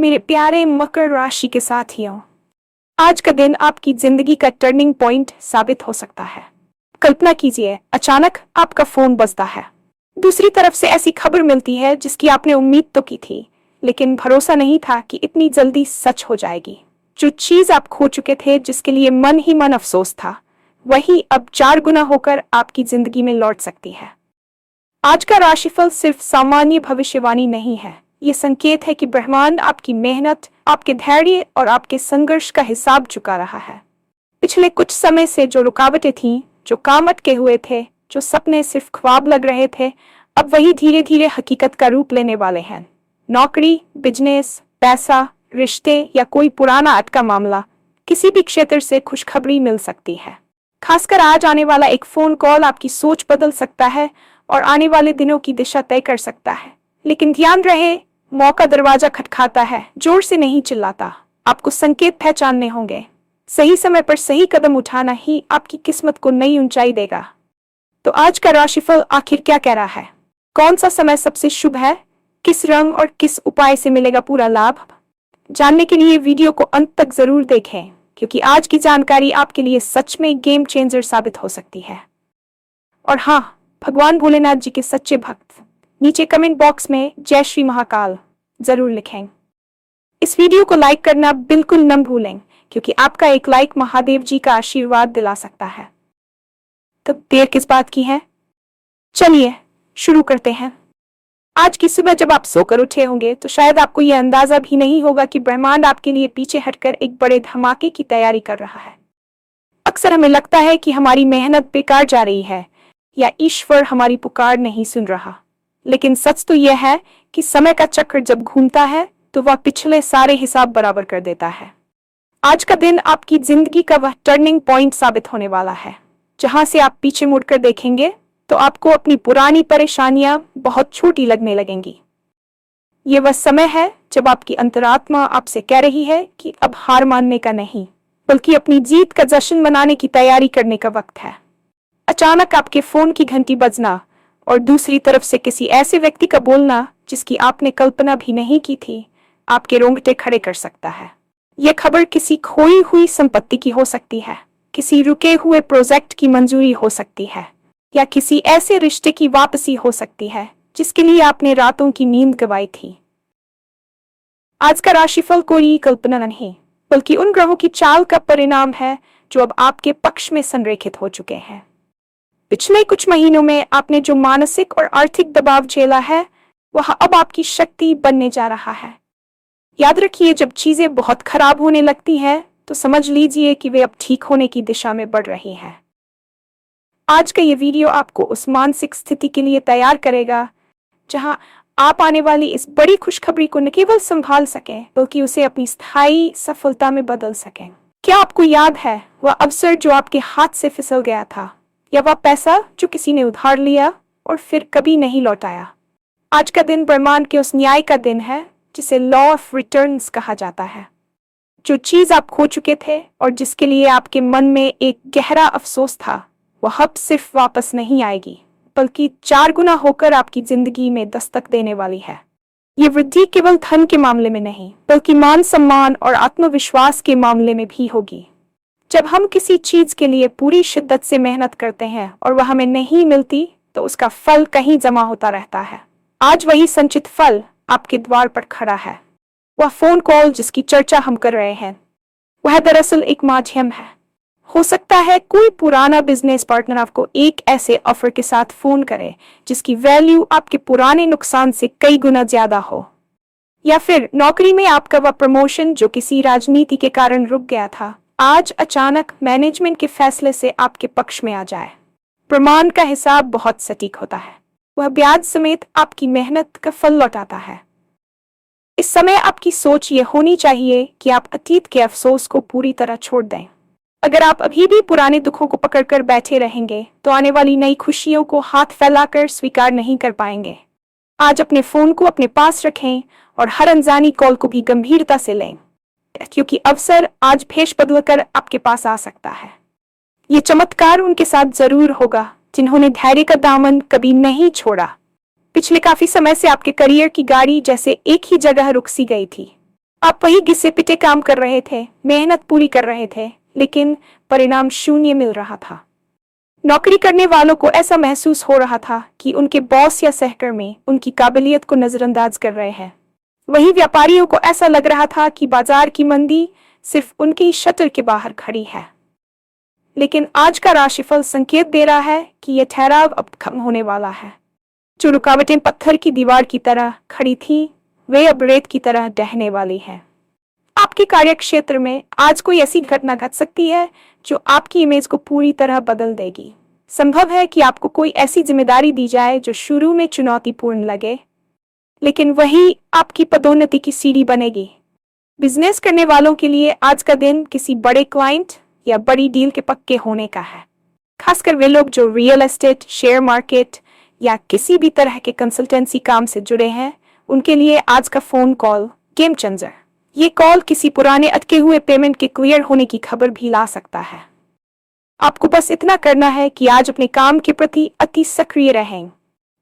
मेरे प्यारे मकर राशि के साथियों, आज का दिन आपकी जिंदगी का टर्निंग पॉइंट साबित हो सकता है। कल्पना कीजिए, अचानक आपका फोन बजता है। दूसरी तरफ से ऐसी खबर मिलती है जिसकी आपने उम्मीद तो की थी, लेकिन भरोसा नहीं था कि इतनी जल्दी सच हो जाएगी। जो चीज आप खो चुके थे, जिसके लिए मन ही मन अफसोस था, वही अब 4 गुना होकर आपकी जिंदगी में लौट सकती है। आज का राशिफल सिर्फ सामान्य भविष्यवाणी नहीं है, ये संकेत है कि ब्रह्मांड आपकी मेहनत, आपके धैर्य और आपके संघर्ष का हिसाब चुका रहा है। पिछले कुछ समय से जो रुकावटें थीं, जो काम अटके हुए थे, जो सपने सिर्फ ख्वाब लग रहे थे, अब वही धीरे धीरे हकीकत का रूप लेने वाले हैं। नौकरी, बिजनेस, पैसा, रिश्ते या कोई पुराना अटका मामला, किसी भी क्षेत्र से खुशखबरी मिल सकती है। खासकर आज आने वाला एक फोन कॉल आपकी सोच बदल सकता है और आने वाले दिनों की दिशा तय कर सकता है। लेकिन ध्यान रहे, मौका दरवाजा खटखाता है, जोर से नहीं चिल्लाता। आपको संकेत पहचानने होंगे। सही समय पर सही कदम उठाना ही आपकी किस्मत को नई ऊंचाई देगा। तो आज का राशिफल आखिर क्या कह रहा है? कौन सा समय सबसे शुभ है? किस रंग और किस उपाय से मिलेगा पूरा लाभ? जानने के लिए वीडियो को अंत तक जरूर देखें, क्योंकि आज की जानकारी आपके लिए सच में गेम चेंजर साबित हो सकती है। और हाँ, भगवान भोलेनाथ जी के सच्चे भक्त नीचे कमेंट बॉक्स में जय श्री महाकाल जरूर लिखें। इस वीडियो को लाइक करना बिल्कुल न भूलें, क्योंकि आपका एक लाइक महादेव जी का आशीर्वाद दिला सकता है। तो देर किस बात की है, चलिए शुरू करते हैं। आज की सुबह जब आप सोकर उठे होंगे तो शायद आपको यह अंदाजा भी नहीं होगा कि ब्रह्मांड आपके लिए पीछे हटकर एक बड़े धमाके की तैयारी कर रहा है। अक्सर हमें लगता है कि हमारी मेहनत बेकार जा रही है या ईश्वर हमारी पुकार नहीं सुन रहा, लेकिन सच तो यह है कि समय का चक्र जब घूमता है तो वह पिछले सारे हिसाब बराबर कर देता है। आज का दिन आपकी जिंदगी का वह टर्निंग पॉइंट साबित होने वाला है, जहां से आप पीछे मुड़कर देखेंगे तो आपको अपनी पुरानी परेशानियां बहुत छोटी लगने लगेंगी। ये वह समय है जब आपकी अंतरात्मा आपसे कह रही है कि अब हार मानने का नहीं, बल्कि अपनी जीत का जश्न मनाने की तैयारी करने का वक्त है। अचानक आपके फोन की घंटी बजना और दूसरी तरफ से किसी ऐसे व्यक्ति का बोलना जिसकी आपने कल्पना भी नहीं की थी, आपके रोंगटे खड़े कर सकता है। यह खबर किसी खोई हुई संपत्ति की हो सकती है, किसी रुके हुए प्रोजेक्ट की मंजूरी हो सकती है, या किसी ऐसे रिश्ते की वापसी हो सकती है जिसके लिए आपने रातों की नींद गंवाई थी। आज का राशिफल कोई कल्पना नहीं, बल्कि उन ग्रहों की चाल का परिणाम है जो अब आपके पक्ष में संरेखित हो चुके हैं। पिछले कुछ महीनों में आपने जो मानसिक और आर्थिक दबाव झेला है, वह अब आपकी शक्ति बनने जा रहा है। याद रखिए, जब चीजें बहुत खराब होने लगती हैं, तो समझ लीजिए कि वे अब ठीक होने की दिशा में बढ़ रही हैं। आज का ये वीडियो आपको उस मानसिक स्थिति के लिए तैयार करेगा जहां आप आने वाली इस बड़ी खुशखबरी को न केवल संभाल सकें, बल्कि उसे अपनी स्थायी सफलता में बदल सकें। क्या आपको याद है वह अवसर जो आपके हाथ से फिसल गया था, या वह पैसा जो किसी ने उधार लिया और फिर कभी नहीं लौटाया? आज का दिन ब्रह्मांड के उस न्याय का दिन है जिसे लॉ ऑफ रिटर्न्स कहा जाता है। जो चीज आप खो चुके थे और जिसके लिए आपके मन में एक गहरा अफसोस था, वह अब सिर्फ वापस नहीं आएगी, बल्कि 4 गुना होकर आपकी जिंदगी में दस्तक देने वाली है। ये वृद्धि केवल धन के मामले में नहीं, बल्कि मान सम्मान और आत्मविश्वास के मामले में भी होगी। जब हम किसी चीज के लिए पूरी शिद्दत से मेहनत करते हैं और वह हमें नहीं मिलती, तो उसका फल कहीं जमा होता रहता है। आज वही संचित फल आपके द्वार पर खड़ा है। वह फोन कॉल जिसकी चर्चा हम कर रहे हैं, वह दरअसल एक माध्यम है। हो सकता है कोई पुराना बिजनेस पार्टनर आपको एक ऐसे ऑफर के साथ फोन करे जिसकी वैल्यू आपके पुराने नुकसान से कई गुना ज्यादा हो, या फिर नौकरी में आपका वह प्रमोशन जो किसी राजनीति के कारण रुक गया था, आज अचानक मैनेजमेंट के फैसले से आपके पक्ष में आ जाए। ब्रह्मांड का हिसाब बहुत सटीक होता है, वह ब्याज समेत आपकी मेहनत का फल लौटाता है। इस समय आपकी सोच ये होनी चाहिए कि आप अतीत के अफसोस को पूरी तरह छोड़ दें। अगर आप अभी भी पुराने दुखों को पकड़कर बैठे रहेंगे, तो आने वाली नई खुशियों को हाथ फैलाकर स्वीकार नहीं कर पाएंगे। आज अपने फोन को अपने पास रखें और हर अनजानी कॉल को भी गंभीरता से लें, क्योंकि अवसर आज भेष बदलकर आपके पास आ सकता है। ये चमत्कार उनके साथ जरूर होगा जिन्होंने धैर्य का दामन कभी नहीं छोड़ा। पिछले काफी समय से आपके करियर की गाड़ी जैसे एक ही जगह रुक सी गई थी, आप वही घिसे पिटे काम कर रहे थे, मेहनत पूरी कर रहे थे, लेकिन परिणाम शून्य मिल रहा था। नौकरी करने वालों को ऐसा महसूस हो रहा था कि उनके बॉस या सहकर्मी उनकी काबिलियत को नजरअंदाज कर रहे हैं। वही व्यापारियों को ऐसा लग रहा था कि बाजार की मंदी सिर्फ उनकी शटर के बाहर खड़ी है। लेकिन आज का राशिफल संकेत दे रहा है कि यह ठहराव अब खत्म होने वाला है। जो रुकावटें पत्थर की दीवार की तरह खड़ी थी, वे अब रेत की तरह ढहने वाली हैं। आपके कार्यक्षेत्र में आज कोई ऐसी घटना घट सकती है जो आपकी इमेज को पूरी तरह बदल देगी। संभव है कि आपको कोई ऐसी जिम्मेदारी दी जाए जो शुरू में चुनौतीपूर्ण लगे, लेकिन वही आपकी पदोन्नति की सीढ़ी बनेगी। बिजनेस करने वालों के लिए आज का दिन किसी बड़े क्लाइंट या बड़ी डील के पक्के होने का है। खासकर वे लोग जो रियल एस्टेट, शेयर मार्केट या किसी भी तरह के कंसल्टेंसी काम से जुड़े हैं, उनके लिए आज का फोन कॉल गेम चेंजर। ये कॉल किसी पुराने अटके हुए पेमेंट के क्लियर होने की खबर भी ला सकता है। आपको बस इतना करना है कि आज अपने काम के प्रति अति सक्रिय रहें,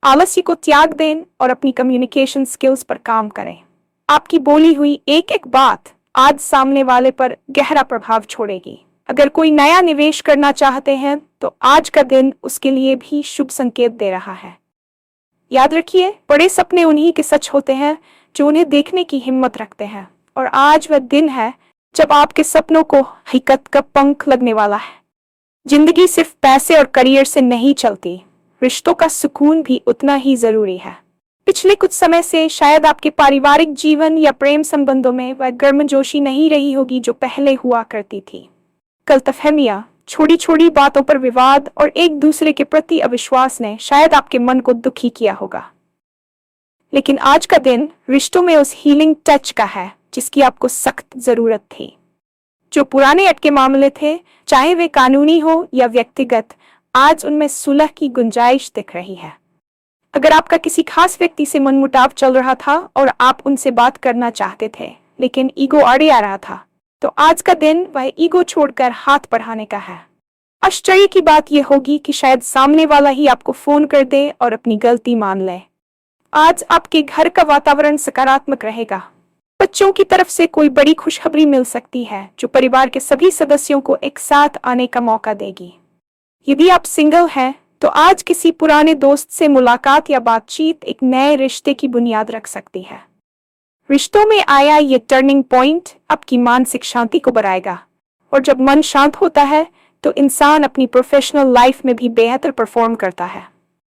आलस्य को त्याग दें और अपनी कम्युनिकेशन स्किल्स पर काम करें। आपकी बोली हुई एक एक बात आज सामने वाले पर गहरा प्रभाव छोड़ेगी। अगर कोई नया निवेश करना चाहते हैं तो आज का दिन उसके लिए भी शुभ संकेत दे रहा है। याद रखिए, बड़े सपने उन्हीं के सच होते हैं जो उन्हें देखने की हिम्मत रखते हैं, और आज वह दिन है जब आपके सपनों को हकीकत का पंख लगने वाला है। जिंदगी सिर्फ पैसे और करियर से नहीं चलती, रिश्तों का सुकून भी उतना ही जरूरी है। पिछले कुछ समय से शायद आपके पारिवारिक जीवन या प्रेम संबंधों में वह गर्मजोशी नहीं रही होगी जो पहले हुआ करती थी। गलतफहमियां, छोटी छोटी बातों पर विवाद और एक दूसरे के प्रति अविश्वास ने शायद आपके मन को दुखी किया होगा। लेकिन आज का दिन रिश्तों में उस हीलिंग टच का है जिसकी आपको सख्त जरूरत थी। जो पुराने अटके मामले थे, चाहे वे कानूनी हो या व्यक्तिगत, आज उनमें सुलह की गुंजाइश दिख रही है। अगर आपका किसी खास व्यक्ति से मनमुटाव चल रहा था और आप उनसे बात करना चाहते थे लेकिन ईगो आड़े आ रहा था, तो आज का दिन वह ईगो छोड़कर हाथ बढ़ाने का है। आश्चर्य की बात यह होगी कि शायद सामने वाला ही आपको फोन कर दे और अपनी गलती मान ले। आज आपके घर का वातावरण सकारात्मक रहेगा। बच्चों की तरफ से कोई बड़ी खुशखबरी मिल सकती है जो परिवार के सभी सदस्यों को एक साथ आने का मौका देगी। यदि आप सिंगल हैं तो आज किसी पुराने दोस्त से मुलाकात या बातचीत एक नए रिश्ते की बुनियाद रख सकती है। रिश्तों में आया ये टर्निंग पॉइंट आपकी मानसिक शांति को बढ़ाएगा, और जब मन शांत होता है तो इंसान अपनी प्रोफेशनल लाइफ में भी बेहतर परफॉर्म करता है।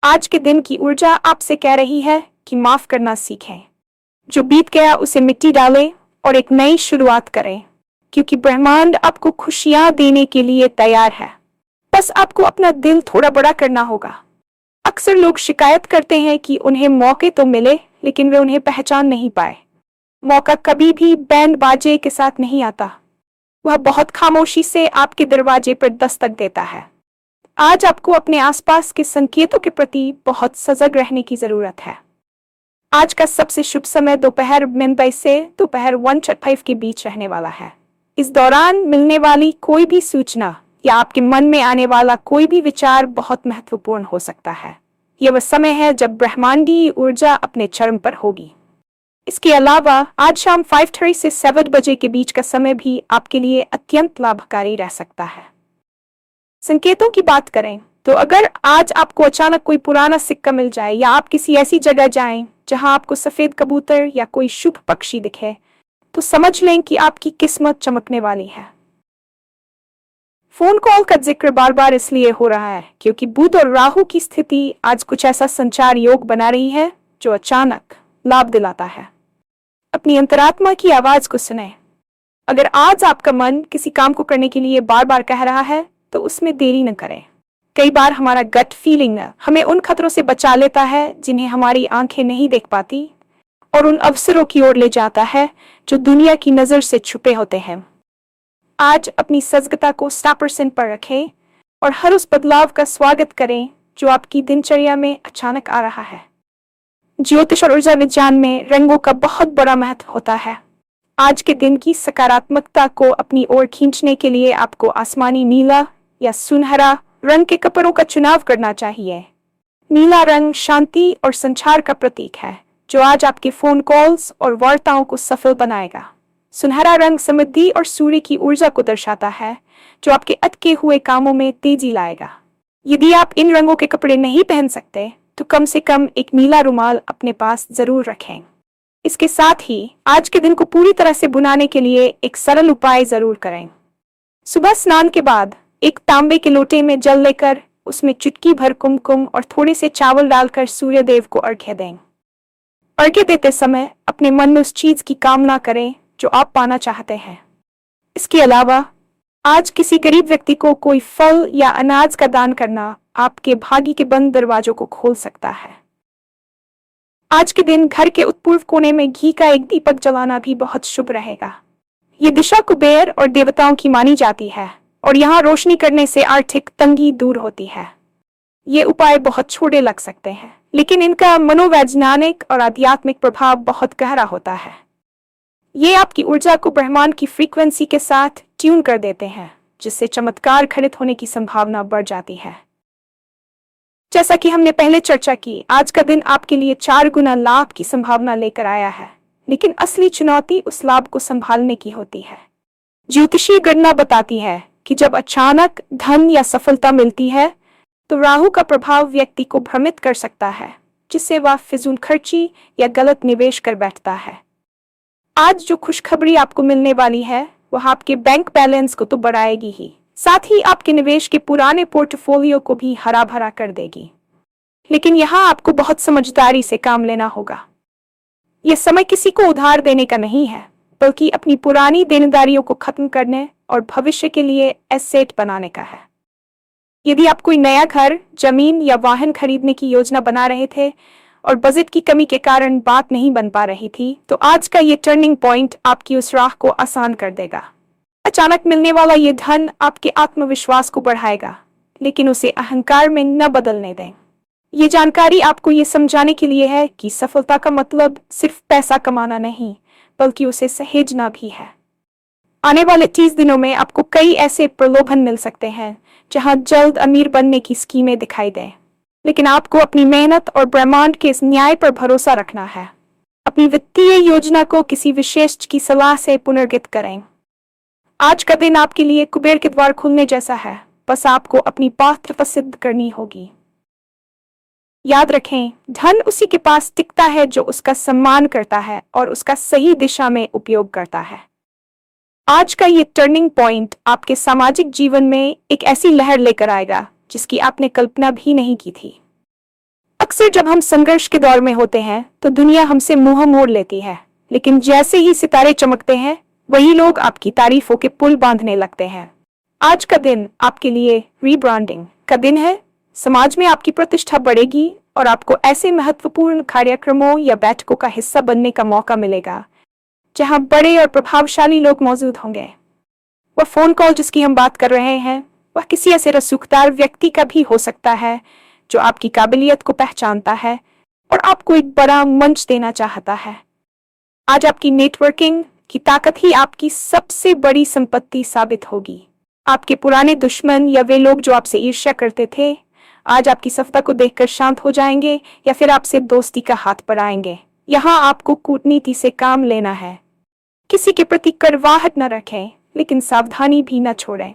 आज के दिन की ऊर्जा आपसे कह रही है कि माफ करना सीखें। जो बीत गया उसे मिट्टी डालें और एक नई शुरुआत करें, क्योंकि ब्रह्मांड आपको खुशियां देने के लिए तैयार है। बस आपको अपना दिल थोड़ा बड़ा करना होगा। अक्सर लोग शिकायत करते हैं कि उन्हें मौके तो मिले लेकिन वे उन्हें पहचान नहीं पाए। मौका कभी भी बैंड बाजे के साथ नहीं आता, वह बहुत खामोशी से आपके दरवाजे पर दस्तक देता है। आज आपको अपने आसपास के संकेतों के प्रति बहुत सजग रहने की जरूरत है। आज का सबसे शुभ समय दोपहर मुंबई से दोपहर 1:05 के बीच रहने वाला है। इस दौरान मिलने वाली कोई भी सूचना या आपके मन में आने वाला कोई भी विचार बहुत महत्वपूर्ण हो सकता है। यह वह समय है जब ब्रह्मांडीय ऊर्जा अपने चरम पर होगी। इसके अलावा आज शाम 5:30 से 7 बजे के बीच का समय भी आपके लिए अत्यंत लाभकारी रह सकता है। संकेतों की बात करें तो अगर आज आपको अचानक कोई पुराना सिक्का मिल जाए या आप किसी ऐसी जगह जाएं जहां आपको सफेद कबूतर या कोई शुभ पक्षी दिखे, तो समझ लें कि आपकी किस्मत चमकने वाली है। फोन कॉल का जिक्र बार बार इसलिए हो रहा है क्योंकि बुध और राहु की स्थिति आज कुछ ऐसा संचार योग बना रही है जो अचानक लाभ दिलाता है। अपनी अंतरात्मा की आवाज को सुने। अगर आज आपका मन किसी काम को करने के लिए बार बार कह रहा है तो उसमें देरी न करें। कई बार हमारा गट फीलिंग हमें उन खतरों से बचा लेता है जिन्हें हमारी आंखें नहीं देख पाती, और उन अवसरों की ओर ले जाता है जो दुनिया की नजर से छुपे होते हैं। आज अपनी सजगता को 100% पर रखें और हर उस बदलाव का स्वागत करें जो आपकी दिनचर्या में अचानक आ रहा है। ज्योतिष और ऊर्जा विज्ञान में रंगों का बहुत बड़ा महत्व होता है। आज के दिन की सकारात्मकता को अपनी ओर खींचने के लिए आपको आसमानी नीला या सुनहरा रंग के कपड़ों का चुनाव करना चाहिए। नीला रंग शांति और संचार का प्रतीक है जो आज आपके फोन कॉल्स और वार्ताओं को सफल बनाएगा। सुनहरा रंग समृद्धि और सूर्य की ऊर्जा को दर्शाता है, जो आपके अटके हुए कामों में तेजी लाएगा। यदि आप इन रंगों के कपड़े नहीं पहन सकते, तो कम से कम एक नीला रुमाल अपने पास जरूर रखें। इसके साथ ही आज के दिन को पूरी तरह से बुनाने के लिए एक सरल उपाय जरूर करें। सुबह स्नान के बाद एक तांबे के लोटे में जल लेकर उसमें चुटकी भर कुमकुम और थोड़े से चावल डालकर सूर्य देव को अर्घ्य दें। अर्घ्य देते समय अपने मन में उस चीज की कामना करें जो आप पाना चाहते हैं। इसके अलावा आज किसी गरीब व्यक्ति को कोई फल या अनाज का दान करना आपके भाग्य के बंद दरवाजों को खोल सकता है। आज के दिन घर के उत्पूर्व कोने में घी का एक दीपक जलाना भी बहुत शुभ रहेगा। ये दिशा कुबेर और देवताओं की मानी जाती है और यहाँ रोशनी करने से आर्थिक तंगी दूर होती है। ये उपाय बहुत छोटे लग सकते हैं, लेकिन इनका मनोवैज्ञानिक और आध्यात्मिक प्रभाव बहुत गहरा होता है। ये आपकी ऊर्जा को ब्रह्मांड की फ्रीक्वेंसी के साथ ट्यून कर देते हैं, जिससे चमत्कार घटित होने की संभावना बढ़ जाती है। जैसा कि हमने पहले चर्चा की, आज का दिन आपके लिए 4 गुना लाभ की संभावना लेकर आया है, लेकिन असली चुनौती उस लाभ को संभालने की होती है। ज्योतिषीय गणना बताती है कि जब अचानक धन या सफलता मिलती है, तो राहु का प्रभाव व्यक्ति को भ्रमित कर सकता है, जिससे वह फिजूल खर्ची या गलत निवेश कर बैठता है। आज जो खुशखबरी आपको मिलने वाली है, वह आपके बैंक बैलेंस को तो बढ़ाएगी ही, साथ ही आपके निवेश के पुराने पोर्टफोलियो को भी हरा भरा कर देगी। लेकिन यहाँ आपको बहुत समझदारी से काम लेना होगा। यह समय किसी को उधार देने का नहीं है, बल्कि अपनी पुरानी देनदारियों को खत्म करने और भविष्य के लिए एसेट बनाने का है। यदि आप कोई नया घर, जमीन या वाहन खरीदने की योजना बना रहे थे और बजट की कमी के कारण बात नहीं बन पा रही थी, तो आज का ये टर्निंग पॉइंट आपकी उस राह को आसान कर देगा। अचानक मिलने वाला ये धन आपके आत्मविश्वास को बढ़ाएगा, लेकिन उसे अहंकार में न बदलने दें। ये जानकारी आपको ये समझाने के लिए है कि सफलता का मतलब सिर्फ पैसा कमाना नहीं, बल्कि उसे सहेजना भी है। आने वाले 30 दिनों में आपको कई ऐसे प्रलोभन मिल सकते हैं जहां जल्द अमीर बनने की स्कीमें दिखाई दें, लेकिन आपको अपनी मेहनत और ब्रह्मांड के इस न्याय पर भरोसा रखना है। अपनी वित्तीय योजना को किसी विशेषज्ञ की सलाह से पुनर्गठित करें। आज का दिन आपके लिए कुबेर के द्वार खुलने जैसा है, बस आपको अपनी पात्रता सिद्ध करनी होगी। याद रखें, धन उसी के पास टिकता है जो उसका सम्मान करता है और उसका सही दिशा में उपयोग करता है। आज का ये टर्निंग पॉइंट आपके सामाजिक जीवन में एक ऐसी लहर लेकर आएगा जिसकी आपने कल्पना भी नहीं की थी। अक्सर जब हम संघर्ष के दौर में होते हैं, तो दुनिया हमसे मुंह मोड़ लेती है, लेकिन जैसे ही सितारे चमकते हैं, वही लोग आपकी तारीफों के पुल बांधने लगते हैं। आज का दिन आपके लिए रीब्रांडिंग का दिन है। समाज में आपकी प्रतिष्ठा बढ़ेगी और आपको ऐसे महत्वपूर्ण कार्यक्रमों या बैठकों का हिस्सा बनने का मौका मिलेगा जहां बड़े और प्रभावशाली लोग मौजूद होंगे। वह फोन कॉल जिसकी हम बात कर रहे हैं, वह किसी ऐसे रसूखदार व्यक्ति का भी हो सकता है जो आपकी काबिलियत को पहचानता है और आपको एक बड़ा मंच देना चाहता है। आज आपकी नेटवर्किंग की ताकत ही आपकी सबसे बड़ी संपत्ति साबित होगी। आपके पुराने दुश्मन या वे लोग जो आपसे ईर्ष्या करते थे, आज आपकी सफलता को देखकर शांत हो जाएंगे या फिर आपसे दोस्ती का हाथ बढ़ाएंगे। यहाँ आपको कूटनीति से काम लेना है। किसी के प्रति कड़वाहट न रखें, लेकिन सावधानी भी न छोड़ें।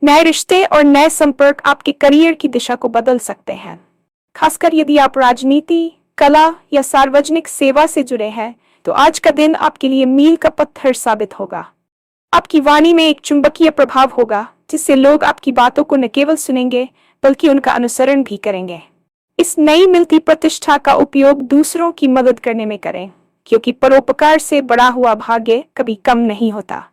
नए रिश्ते और नए संपर्क आपके करियर की दिशा को बदल सकते हैं। खासकर यदि आप राजनीति, कला या सार्वजनिक सेवा से जुड़े हैं, तो आज का दिन आपके लिए मील का पत्थर साबित होगा। आपकी वाणी में एक चुंबकीय प्रभाव होगा, जिससे लोग आपकी बातों को न केवल सुनेंगे बल्कि उनका अनुसरण भी करेंगे। इस नई मिलती प्रतिष्ठा का उपयोग दूसरों की मदद करने में करें, क्योंकि परोपकार से बड़ा हुआ भाग्य कभी कम नहीं होता।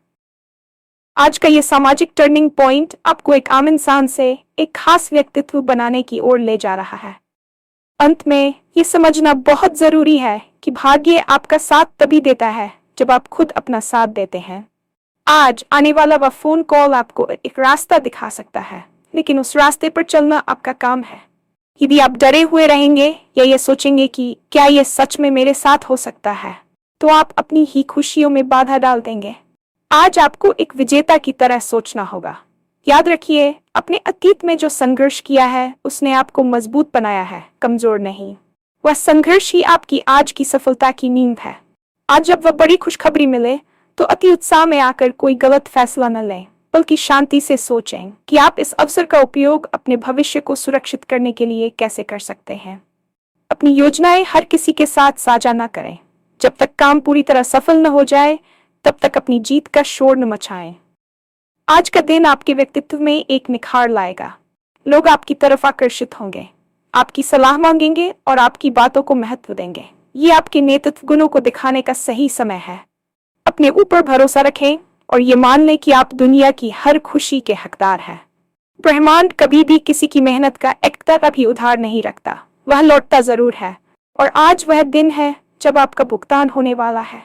आज का ये सामाजिक टर्निंग पॉइंट आपको एक आम इंसान से एक खास व्यक्तित्व बनाने की ओर ले जा रहा है। अंत में ये समझना बहुत जरूरी है कि भाग्य आपका साथ तभी देता है जब आप खुद अपना साथ देते हैं। आज आने वाला वह फोन कॉल आपको एक रास्ता दिखा सकता है, लेकिन उस रास्ते पर चलना आपका काम है। यदि आप डरे हुए रहेंगे या ये सोचेंगे कि क्या ये सच में मेरे साथ हो सकता है, तो आप अपनी ही खुशियों में बाधा डाल देंगे। आज आपको एक विजेता की तरह सोचना होगा। याद रखिए, अपने अतीत में जो संघर्ष किया है, उसने आपको मजबूत बनाया है, कमजोर नहीं। वह संघर्ष ही आपकी आज की सफलता की नींव है। आज जब वह बड़ी खुशखबरी मिले, तो अति उत्साह में आकर कोई गलत फैसला न लें, बल्कि शांति से सोचें कि आप इस अवसर का उपयोग अपने भविष्य को सुरक्षित करने के लिए कैसे कर सकते हैं। अपनी योजनाएं हर किसी के साथ साझा न करें। जब तक काम पूरी तरह सफल न हो जाए, तब तक अपनी जीत का शोर न मचाएं। आज का दिन आपके व्यक्तित्व में एक निखार लाएगा। लोग आपकी तरफ आकर्षित होंगे, आपकी सलाह मांगेंगे और आपकी बातों को महत्व देंगे। ये आपके नेतृत्व गुणों को दिखाने का सही समय है। अपने ऊपर भरोसा रखें और ये मान लें कि आप दुनिया की हर खुशी के हकदार हैं। ब्रह्मांड कभी भी किसी की मेहनत का एक तरह भी उधार नहीं रखता, वह लौटता जरूर है। और आज वह दिन है जब आपका भुगतान होने वाला है।